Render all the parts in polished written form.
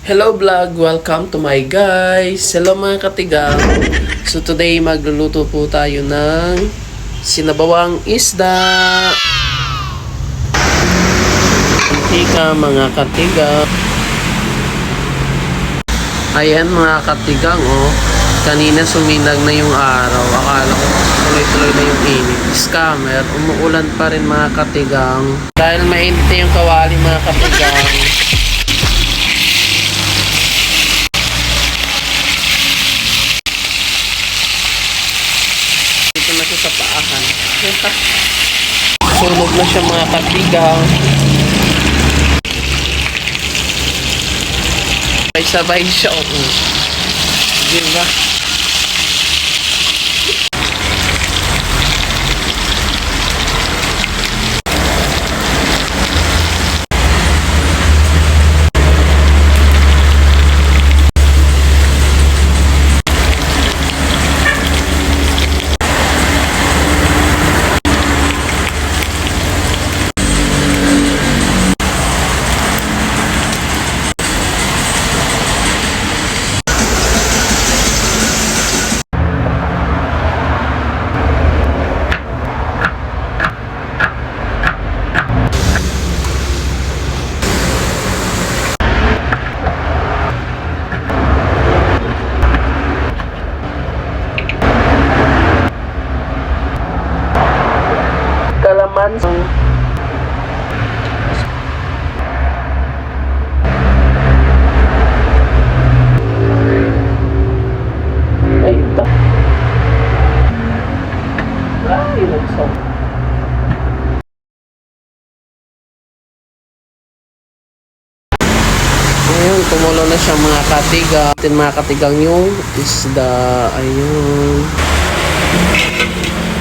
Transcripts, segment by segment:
Hello vlog! Welcome to my guys! Hello mga katigang! So today magluluto po tayo ng sinabawang isda! Mantika mga katigang! Ayan mga katigang oh! Kanina suminag na yung araw. Akala ko tuloy-tuloy na yung init. Scammer, umuulan pa rin mga katigang. Dahil mainit na yung kawali mga katigang. Dito na siya sa paahan. Sunog na siya mga katigang. Sabay siya. Diba? Kalamansi. Ay, ito. Ay, nagsong. Ayun, kumulo na siya mga katigang. Mga katigang yung isda. Ayun.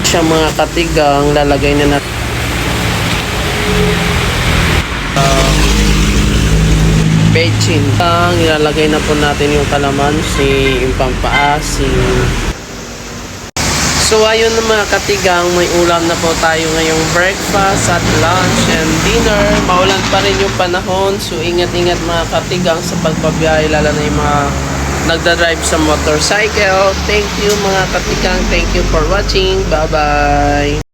Siya mga katigang, lalagay na natin bechin. Ilalagay na po natin yung kalamansi, yung pampaasim. So ayun na mga katigang, may ulam na po tayo ngayong breakfast at lunch and dinner. Maulan pa rin yung panahon, so ingat-ingat mga katigang sa pagbabiyahe, lalo na yung mga nagda-drive sa motorcycle. Thank you mga katigang, thank you for watching. Bye bye.